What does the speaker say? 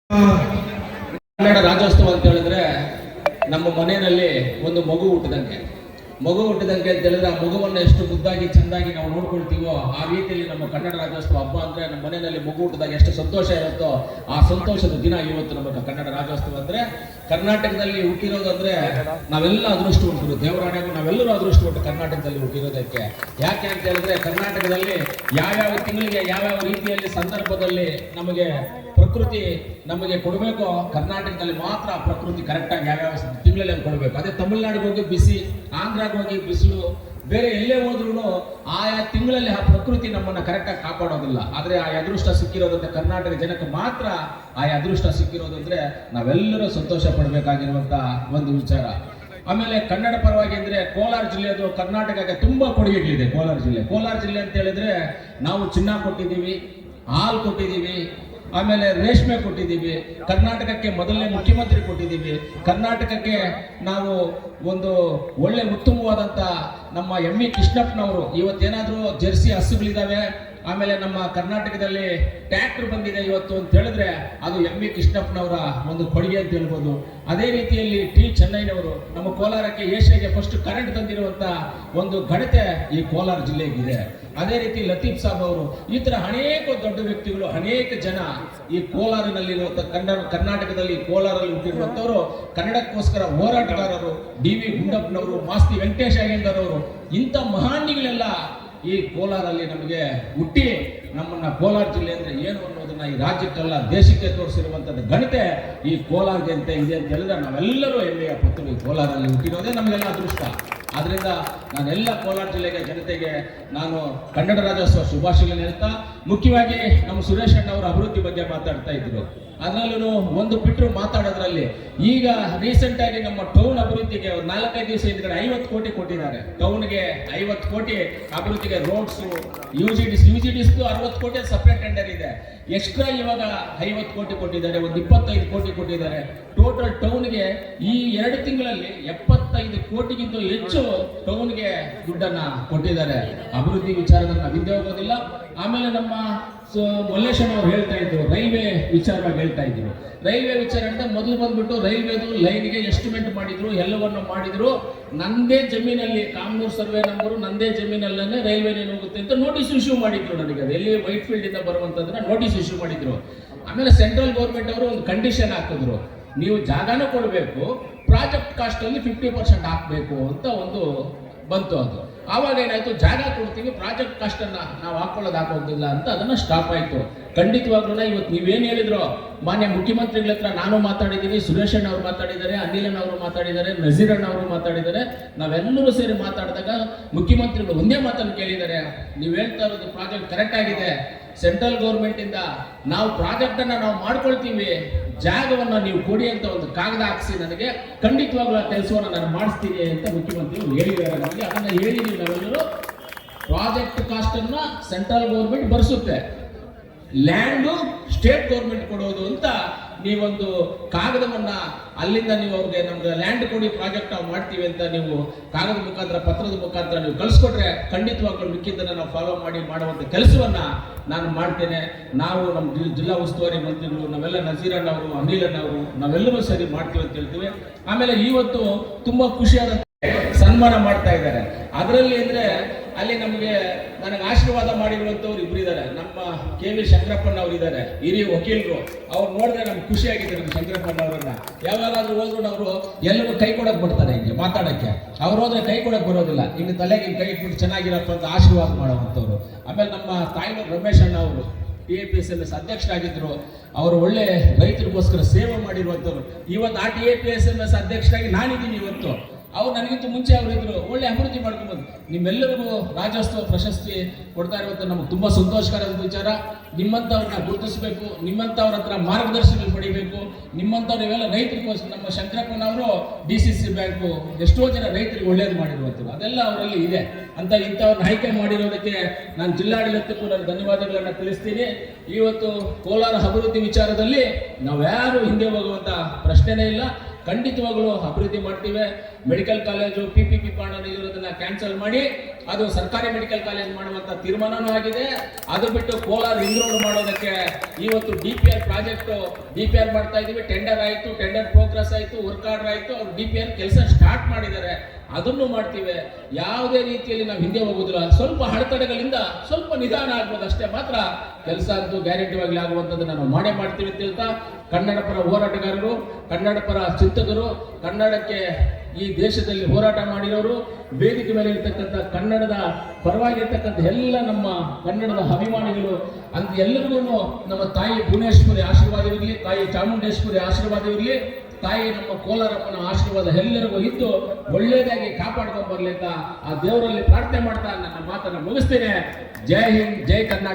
ಕನ್ನಡ ರಾಜ್ಯೋತ್ಸವ ಅಂತ ಹೇಳಿದ್ರೆ ನಮ್ಮ ಮನೆಯಲ್ಲಿ ಒಂದು ಮಗು ಹುಟ್ಟಿದಂಗೆ ಅಂತ ಹೇಳಿದ್ರೆ ಆ ಮಗುವನ್ನು ಎಷ್ಟು ಮುದ್ದಾಗಿ ಚೆಂದಾಗಿ ನಾವು ನೋಡ್ಕೊಳ್ತೀವೋ ಆ ರೀತಿಯಲ್ಲಿ ನಮ್ಮ ಕನ್ನಡ ರಾಜ್ಯೋತ್ಸವ ಹಬ್ಬ ಅಂದ್ರೆ ನಮ್ಮ ಮನೆಯಲ್ಲಿ ಮಗು ಹುಟ್ಟಿದಾಗ ಎಷ್ಟು ಸಂತೋಷ ಇರುತ್ತೋ ಆ ಸಂತೋಷದ ದಿನ ಇವತ್ತು ನಮ್ಮ ಕನ್ನಡ ರಾಜ್ಯೋತ್ಸವ ಅಂದ್ರೆ ಕರ್ನಾಟಕದಲ್ಲಿ ಹುಟ್ಟಿರೋದು ಅಂದ್ರೆ ನಾವೆಲ್ಲ ಅದೃಷ್ಟವಂತರು, ದೇವರಾಣೆಗೂ ನಾವೆಲ್ಲರೂ ಅದೃಷ್ಟವಂತರು ಕರ್ನಾಟಕದಲ್ಲಿ ಹುಟ್ಟಿರೋದಕ್ಕೆ. ಯಾಕೆ ಅಂತ ಹೇಳಿದ್ರೆ ಕರ್ನಾಟಕದಲ್ಲಿ ಯಾವ್ಯಾವ ತಿಂಗಳಿಗೆ ಯಾವ್ಯಾವ ರೀತಿಯಲ್ಲಿ ಸಂದರ್ಭದಲ್ಲಿ ನಮಗೆ ಪ್ರಕೃತಿ ನಮಗೆ ಕೊಡಬೇಕು, ಕರ್ನಾಟಕದಲ್ಲಿ ಮಾತ್ರ ಪ್ರಕೃತಿ ಕರೆಕ್ಟಾಗಿ ಯಾವ್ಯಾವ ತಿಂಗಳಲ್ಲಿ ಕೊಡಬೇಕು. ಅದೇ ತಮಿಳುನಾಡಿಗೆ ಹೋಗಿ ಬಿಸಿ, ಆಂಧ್ರಾಗೆ ಹೋಗಿ ಬಿಸಿಲು, ಬೇರೆ ಎಲ್ಲೇ ಹೋದ್ರೂ ಆಯಾ ತಿಂಗಳಲ್ಲಿ ಆ ಪ್ರಕೃತಿ ನಮ್ಮನ್ನ ಕರೆಕ್ಟಾಗಿ ಕಾಪಾಡೋದಿಲ್ಲ. ಆದ್ರೆ ಆ ಅದೃಷ್ಟ ಸಿಕ್ಕಿರೋದಂದ್ರೆ ಕರ್ನಾಟಕ ಜನಕ್ಕೆ ಮಾತ್ರ ಆ ಅದೃಷ್ಟ ಸಿಕ್ಕಿರೋದಂದ್ರೆ ನಾವೆಲ್ಲರೂ ಸಂತೋಷ ಪಡಬೇಕಾಗಿರುವಂತ ಒಂದು ವಿಚಾರ. ಆಮೇಲೆ ಕನ್ನಡ ಪರವಾಗಿ ಅಂದ್ರೆ ಕೋಲಾರ ಜಿಲ್ಲೆದು ಕರ್ನಾಟಕಕ್ಕೆ ತುಂಬಾ ಕೊಡುಗೆಗಳಿದೆ. ಕೋಲಾರ ಜಿಲ್ಲೆ ಅಂತ ಹೇಳಿದ್ರೆ ನಾವು ಚಿನ್ನ ಕೊಟ್ಟಿದ್ದೀವಿ, ಹಾಲು ಕೊಟ್ಟಿದ್ದೀವಿ, ಆಮೇಲೆ ರೇಷ್ಮೆ ಕೊಟ್ಟಿದ್ದೀವಿ, ಕರ್ನಾಟಕಕ್ಕೆ ಮೊದಲನೇ ಮುಖ್ಯಮಂತ್ರಿ ಕೊಟ್ಟಿದ್ದೀವಿ, ಕರ್ನಾಟಕಕ್ಕೆ ನಾವು ಒಂದು ಒಳ್ಳೆ ಉತ್ತಮವಾದಂಥ ನಮ್ಮ ಎಂ.ಇ. ಕೃಷ್ಣಪ್ಪನವರು ಇವತ್ತೇನಾದರೂ ಜರ್ಸಿ ಹಸುಗಳಿದ್ದಾವೆ, ಆಮೇಲೆ ನಮ್ಮ ಕರ್ನಾಟಕದಲ್ಲಿ ಟ್ರ್ಯಾಕ್ಟರ್ ಬಂದಿದೆ ಇವತ್ತು ಅಂತ ಹೇಳಿದ್ರೆ ಅದು ಎಂ.ಇ. ಕೃಷ್ಣಪ್ಪನವರ ಒಂದು ಕೊಡುಗೆ ಅಂತ ಹೇಳ್ಬೋದು. ಅದೇ ರೀತಿಯಲ್ಲಿ ಟಿ ಚೆನ್ನೈನವರು ನಮ್ಮ ಕೋಲಾರಕ್ಕೆ ಏಷ್ಯಾಗೆ ಫಸ್ಟ್ ಕರೆಂಟ್ ತಂದಿರುವಂತ ಒಂದು ಘನತೆ ಈ ಕೋಲಾರ ಜಿಲ್ಲೆಗಿದೆ. ಅದೇ ರೀತಿ ಲತೀಫ್ ಸಾಬ್ ಅವರು, ಈ ತರ ಅನೇಕ ದೊಡ್ಡ ವ್ಯಕ್ತಿಗಳು, ಅನೇಕ ಜನ ಈ ಕೋಲಾರಿನಲ್ಲಿರುವಂತ ಕರ್ನಾಟಕದಲ್ಲಿ ಕೋಲಾರಲ್ಲಿ ಹುಟ್ಟಿರುವಂತವರು ಕನ್ನಡಕ್ಕೋಸ್ಕರ ಹೋರಾಟಗಾರರು, ಡಿ.ವಿ. ಗುಂಡಪ್ಪನವರು, ಮಾಸ್ತಿ ವೆಂಕಟೇಶ್ ಅಯ್ಯಂಗಾರ್ ಅವರು, ಇಂಥ ಮಹಾನಿಗಳೆಲ್ಲ ಈ ಕೋಲಾರಲ್ಲಿ ನಮಗೆ ಹುಟ್ಟಿ ನಮ್ಮನ್ನ ಕೋಲಾರ ಜಿಲ್ಲೆ ಅಂದ್ರೆ ಏನು ಅನ್ನೋದನ್ನ ಈ ರಾಜ್ಯಕ್ಕೆಲ್ಲ ದೇಶಕ್ಕೆ ತೋರಿಸಿರುವಂತದ್ದು ಘನತೆ ಈ ಕೋಲಾರ ಜನತೆ ಇದೆ ಅಂತ ಹೇಳಿದ್ರೆ ನಾವೆಲ್ಲರೂ ಹೆಮ್ಮೆಯ ಪುತ್ರರು. ಈ ಕೋಲಾರಲ್ಲಿ ಹುಟ್ಟಿರೋದೇ ನಮಗೆಲ್ಲ ಅದೃಷ್ಟ. ಆದ್ರಿಂದ ನಾನೆಲ್ಲ ಕೋಲಾರ ಜಿಲ್ಲೆಗೆ ಜನತೆಗೆ ನಾನು ಕನ್ನಡ ರಾಜ್ಯೋತ್ಸವ ಶುಭಾಶಯಗಳನ್ನು ಹೇಳ್ತಾ, ಮುಖ್ಯವಾಗಿ ನಮ್ಮ ಸುರೇಶ್ ಅಣ್ಣ ಅವರ ಅಭಿವೃದ್ಧಿ ಬಗ್ಗೆ ಮಾತಾಡ್ತಾ ಇದ್ರು. ಅದರಲ್ಲೂ ಒಂದು ಬಿಟ್ಟರು ಮಾತಾಡೋದ್ರಲ್ಲಿ ಈಗ ರೀಸೆಂಟ್ ಆಗಿ ನಮ್ಮ ಟೌನ್ ಅಭಿವೃದ್ಧಿಗೆ 4-5 ದಿವಸ ಹಿಂದ್ಗಡೆ 50 ಕೋಟಿ ಕೊಟ್ಟಿದ್ದಾರೆ. ಟೌನ್ಗೆ 50 ಕೋಟಿ ಅಭಿವೃದ್ಧಿಗೆ, ರೋಡ್ಸ್, ಯುಜಿಡಿಸ್ 60 ಕೋಟಿ ಸಪ್ರೇಟ್ ಟೆಂಡರ್ ಇದೆ. ಎಕ್ಸ್ಟ್ರಾ ಇವಾಗ 50 ಕೋಟಿ ಕೊಟ್ಟಿದ್ದಾರೆ, ಒಂದು 25 ಕೋಟಿ ಕೊಟ್ಟಿದ್ದಾರೆ. ಟೋಟಲ್ ಟೌನ್ಗೆ ಈ 2 ತಿಂಗಳಲ್ಲಿ 75 ಕೋಟಿಗಿಂತ ಹೆಚ್ಚು ಟೌನ್ಗೆ ದುಡ್ಡನ್ನ ಕೊಟ್ಟಿದ್ದಾರೆ. ಅಭಿವೃದ್ಧಿ ವಿಚಾರದಲ್ಲಿ ನಾವು ಹಿಂದೆ ಹೋಗೋದಿಲ್ಲ. ಆಮೇಲೆ ನಮ್ಮ ಮಲ್ಲೇಶನ್ ಅವರು ಹೇಳ್ತಾ ಇದ್ರು, ರೈಲ್ವೆ ವಿಚಾರವಾಗಿ ಹೇಳ್ತಾ ಇದ್ರು. ರೈಲ್ವೆ ವಿಚಾರ ಅಂದ್ರೆ ಮೊದಲು ಬಂದ್ಬಿಟ್ಟು ರೈಲ್ವೆದು ಲೈನ್ಗೆ ಎಸ್ಟಿಮೇಟ್ ಮಾಡಿದ್ರು, ಎಲ್ಲವನ್ನು ಮಾಡಿದ್ರು. ನಂದೇ ಜಮೀನಲ್ಲಿ ಕಾಮನೂರು ಸರ್ವೆ ನಂಬರು ನಂದೇ ಜಮೀನಲ್ಲೇ ರೈಲ್ವೆ ಹೋಗುತ್ತೆ ಅಂತ ನೋಟಿಸ್ ಇಶ್ಯೂ ಮಾಡಿದ್ರು ನನಗೆ. ಅದು ಎಲ್ಲಿ ವೈಟ್ ಫೀಲ್ಡ್ ಇಂದ ಬರುವಂತಂದ್ರೆ ನೋಟಿಸ್ ಇಶ್ಯೂ ಮಾಡಿದ್ರು. ಆಮೇಲೆ ಸೆಂಟ್ರಲ್ ಗೌರ್ಮೆಂಟ್ ಅವರು ಒಂದು ಕಂಡೀಷನ್ ಹಾಕಿದ್ರು, ನೀವು ಜಾಗನೂ ಕೊಡಬೇಕು, ಪ್ರಾಜೆಕ್ಟ್ ಕಾಸ್ಟ್ ಅಲ್ಲಿ 50% ಹಾಕಬೇಕು ಅಂತ ಒಂದು ಬಂತು. ಅದು ಆವಾಗ ಏನಾಯ್ತು, ಜಾಗ ಕೊಡ್ತೀವಿ, ಪ್ರಾಜೆಕ್ಟ್ ಕಾಸ್ಟ್ ಅನ್ನ ನಾವು ಹಾಕೋದಿಲ್ಲ ಅಂತ ಅದನ್ನ ಸ್ಟಾಪ್ ಆಯ್ತು. ಖಂಡಿತವಾಗ್ಲೂ ಇವತ್ತು ನೀವೇನು ಹೇಳಿದ್ರು, ಮಾನ್ಯ ಮುಖ್ಯಮಂತ್ರಿಗಳ ಹತ್ರ ನಾನು ಮಾತಾಡಿದ್ದೀನಿ, ಸುರೇಶ್ ಅಣ್ಣ ಅವರು ಮಾತಾಡಿದ್ದಾರೆ, ಅನಿಲನ್ ಅವರು ಮಾತಾಡಿದ್ದಾರೆ, ನಜೀರ್ ಅಣ್ಣ ಅವರು ಮಾತಾಡಿದ್ದಾರೆ. ನಾವೆಲ್ಲರೂ ಸೇರಿ ಮಾತಾಡಿದಾಗ ಮುಖ್ಯಮಂತ್ರಿಗಳು ಒಂದೇ ಮಾತನ್ನು ಕೇಳಿದ್ದಾರೆ, ನೀವು ಹೇಳ್ತಾ ಇರೋದು ಪ್ರಾಜೆಕ್ಟ್ ಕರೆಕ್ಟ್ ಆಗಿದೆ, ಸೆಂಟ್ರಲ್ ಗೌರ್ಮೆಂಟ್ ಇಂದ ನಾವು ಪ್ರಾಜೆಕ್ಟ್ ಅನ್ನ ನಾವು ಮಾಡ್ಕೊಳ್ತೀವಿ, ಜಾಗವನ್ನ ನೀವು ಕೊಡಿ ಅಂತ ಒಂದು ಕಾಗದ ಹಾಕಿಸಿ ನನಗೆ, ಖಂಡಿತವಾಗ್ಲೂ ಆ ಕೆಲಸವನ್ನು ನಾನು ಮಾಡಿಸ್ತೀನಿ ಅಂತ ಮುಖ್ಯಮಂತ್ರಿಗಳು ಹೇಳಿದ್ದಾರೆ ನಮಗೆ. ಅದನ್ನ ಹೇಳಿದೀವಿ ನಾವೆಲ್ಲರೂ. ಪ್ರಾಜೆಕ್ಟ್ ಕಾಸ್ಟ್ ಅನ್ನ ಸೆಂಟ್ರಲ್ ಗೌರ್ಮೆಂಟ್ ಭರಿಸುತ್ತೆ, ಲ್ಯಾಂಡು ಸ್ಟೇಟ್ ಗೌರ್ಮೆಂಟ್ ಕೊಡೋದು ಅಂತ ನೀವೊಂದು ಕಾಗದವನ್ನ ಅಲ್ಲಿಂದ ನೀವು ಅವ್ರಿಗೆ ನಮ್ಗೆ ಲ್ಯಾಂಡ್ ಕೊಡಿ, ಪ್ರಾಜೆಕ್ಟ್ ನಾವು ಮಾಡ್ತೀವಿ ಅಂತ ನೀವು ಕಾಗದ ಮುಖಾಂತರ, ಪತ್ರದ ಮುಖಾಂತರ ನೀವು ಕಳಿಸ್ಕೊಟ್ರೆ ಖಂಡಿತವಾಗ್ಲೂ ಮಿಕ್ಕಿದ್ದನ್ನ ನಾವು ಫಾಲೋ ಮಾಡುವಂತ ಕೆಲಸವನ್ನ ನಾನು ಮಾಡ್ತೇನೆ. ನಾವು ನಮ್ಮ ಜಿಲ್ಲಾ ಉಸ್ತುವಾರಿ ಮಂತ್ರಿಗಳು, ನಾವೆಲ್ಲ ನಜೀರಣ್ಣ ಅವರು, ಅನಿಲಣ್ಣ ಅವರು, ನಾವೆಲ್ಲರೂ ಸರಿ ಮಾಡ್ತೀವಿ ಅಂತ ಹೇಳ್ತೀವಿ. ಆಮೇಲೆ ಇವತ್ತು ತುಂಬಾ ಖುಷಿಯಾದ ಸನ್ಮಾನ ಮಾಡ್ತಾ ಇದ್ದಾರೆ. ಅದರಲ್ಲಿ ಅಂದ್ರೆ ಅಲ್ಲಿ ನಮಗೆ ನನಗೆ ಆಶೀರ್ವಾದ ಮಾಡಿರುವಂತವ್ರು ಇಬ್ರು ಇದ್ದಾರೆ. ನಮ್ಮ ಕೆ.ವಿ. ಶಂಕರಪ್ಪನವ್ರು ಇದ್ದಾರೆ, ಹಿರಿಯ ವಕೀಲರು. ಅವ್ರು ನೋಡಿದ್ರೆ ನಮ್ಗೆ ಖುಷಿಯಾಗಿದೆ. ನಮ್ಮ ಶಂಕರಪ್ಪನವ್ರನ್ನ ಯಾವಾಗಾದ್ರೂ ಹೋದ್ರು ಅವರು ಎಲ್ಲರೂ ಕೈ ಕೊಡಕ್ ಬಿಡ್ತಾರೆ, ಹಿಂಗೆ ಮಾತಾಡಕ್ಕೆ. ಅವ್ರು ಹೋದ್ರೆ ಕೈ ಕೊಡಕ್ ಬರೋದಿಲ್ಲ, ಹಿಂಗೆ ತಲೆಗೆ ಕೈ ಇಟ್ಬಿಟ್ಟು ಚೆನ್ನಾಗಿರಪ್ಪ ಅಂತ ಆಶೀರ್ವಾದ ಮಾಡುವಂಥವ್ರು. ಆಮೇಲೆ ನಮ್ಮ ತಾಯಿನವರು ರಮೇಶ್ ಅಣ್ಣ ಅವರು TAPSMS ಅಧ್ಯಕ್ಷರಾಗಿದ್ರು. ಅವರು ಒಳ್ಳೆ ರೈತರಿಗೋಸ್ಕರ ಸೇವೆ ಮಾಡಿರುವಂಥವ್ರು. ಇವತ್ತು ಆ TAPSMS ಅಧ್ಯಕ್ಷರಾಗಿ ನಾನಿದ್ದೀನಿ ಇವತ್ತು. ಅವ್ರು ನನಗಿಂತ ಮುಂಚೆ ಅವರಿದ್ರು, ಒಳ್ಳೆ ಅಭಿವೃದ್ಧಿ ಮಾಡ್ಕೊಂಡು ನಿಮ್ಮೆಲ್ಲರಿಗೂ ರಾಜ್ಯೋತ್ಸವ ಪ್ರಶಸ್ತಿ ಕೊಡ್ತಾ ಇರುವಂತ ನಮ್ಗೆ ತುಂಬಾ ಸಂತೋಷಕರದ ವಿಚಾರ. ನಿಮ್ಮಂಥವ್ರನ್ನ ಗುರುತಿಸಬೇಕು, ನಿಮ್ಮಂಥವ್ರ ಹತ್ರ ಮಾರ್ಗದರ್ಶನ ಪಡಿಬೇಕು. ನಿಮ್ಮಂಥವ್ರು ಇವೆಲ್ಲ ರೈತರಿಗೋಸ್ಕರ ನಮ್ಮ ಶಂಕರಪ್ಪನವರು DCC ಬ್ಯಾಂಕು ಎಷ್ಟೋ ಜನ ರೈತರಿಗೆ ಒಳ್ಳೇದು ಮಾಡಿರುವಂಥದ್ದು ಅದೆಲ್ಲ ಅವರಲ್ಲಿ ಇದೆ ಅಂತ. ಇಂಥವ್ರನ್ನ ಆಯ್ಕೆ ಮಾಡಿರೋದಕ್ಕೆ ನಾನು ಜಿಲ್ಲಾಡಳಿತಕ್ಕೂ ನಾನು ಧನ್ಯವಾದಗಳನ್ನ ತಿಳಿಸ್ತೀನಿ. ಇವತ್ತು ಕೋಲಾರ ಅಭಿವೃದ್ಧಿ ವಿಚಾರದಲ್ಲಿ ನಾವ್ಯಾರು ಹಿಂದೆ ಹೋಗುವಂತ ಪ್ರಶ್ನೆನೇ ಇಲ್ಲ. ಖಂಡಿತವಾಗ್ಲೂ ಅಭಿವೃದ್ಧಿ ಮಾಡ್ತೀವಿ. ಮೆಡಿಕಲ್ ಕಾಲೇಜು PPP ಫಂಡ್ ಇರೋದನ್ನ ಕ್ಯಾನ್ಸಲ್ ಮಾಡಿ ಅದು ಸರ್ಕಾರಿ ಮೆಡಿಕಲ್ ಕಾಲೇಜ್ ಮಾಡುವಂತ ತೀರ್ಮಾನನೂ ಆಗಿದೆ. ಅದು ಬಿಟ್ಟು ಕೋಲಾರ ರಿಂಗ್ ರೋಡ್ ಮಾಡೋದಕ್ಕೆ ಇವತ್ತು DPR ಪ್ರಾಜೆಕ್ಟ್ DPR ಮಾಡ್ತಾ ಇದೀವಿ. ಟೆಂಡರ್ ಆಯ್ತು, ಟೆಂಡರ್ ಪ್ರೋಗ್ರೆಸ್ ಆಯ್ತು, ವರ್ಕ್ ಆರ್ಡರ್ ಆಯ್ತು, ಅವ್ರು DPR ಕೆಲಸ ಸ್ಟಾರ್ಟ್ ಮಾಡಿದ್ದಾರೆ, ಅದನ್ನು ಮಾಡ್ತೀವಿ. ಯಾವುದೇ ರೀತಿಯಲ್ಲಿ ನಾವು ಹಿಂದೆ ಹೋಗುದಿಲ್ಲ. ಸ್ವಲ್ಪ ಅಡೆತಡೆಗಳಿಂದ ಸ್ವಲ್ಪ ನಿಧಾನ ಆಗ್ಬೋದು ಅಷ್ಟೇ, ಮಾತ್ರ ಕೆಲಸ ಅಂತೂ ಗ್ಯಾರಂಟಿವಾಗಿ ಆಗುವಂಥದ್ದನ್ನ ನಾವು ಮಾಡೇ ಮಾಡ್ತೀವಿ ಅಂತ ಹೇಳ್ತಾ, ಕನ್ನಡ ಪರ ಹೋರಾಟಗಾರರು, ಕನ್ನಡ ಪರ ಚಿಂತಕರು, ಕನ್ನಡಕ್ಕೆ ಈ ದೇಶದಲ್ಲಿ ಹೋರಾಟ ಮಾಡಿರೋರು, ವೇದಿಕೆ ಮೇಲೆ ಇರ್ತಕ್ಕಂಥ ಕನ್ನಡದ ಪರವಾಗಿರ್ತಕ್ಕಂಥ ಎಲ್ಲ ನಮ್ಮ ಕನ್ನಡದ ಅಭಿಮಾನಿಗಳು ಅಂತ ಎಲ್ಲರಿಗೂ ನಮ್ಮ ತಾಯಿ ಭುವನೇಶ್ವರಿ ಆಶೀರ್ವಾದವಿರಲಿ, ತಾಯಿ ಚಾಮುಂಡೇಶ್ವರಿ ಆಶೀರ್ವಾದವಿರಲಿ, ತಾಯಿ ನಮ್ಮ ಕೋಲಾರಮ್ಮನ ಆಶೀರ್ವಾದ ಎಲ್ಲರಿಗೂ ಇದ್ದು ಒಳ್ಳೆಯದಾಗಿ ಕಾಪಾಡ್ಕೊಂಡು ಬರ್ಲಿ ಅಂತ ಆ ದೇವರಲ್ಲಿ ಪ್ರಾರ್ಥನೆ ಮಾಡ್ತಾ ನನ್ನ ಮಾತನ್ನು ಮುಗಿಸ್ತೇನೆ. ಜೈ ಹಿಂದ್, ಜೈ ಕರ್ನಾಟಕ.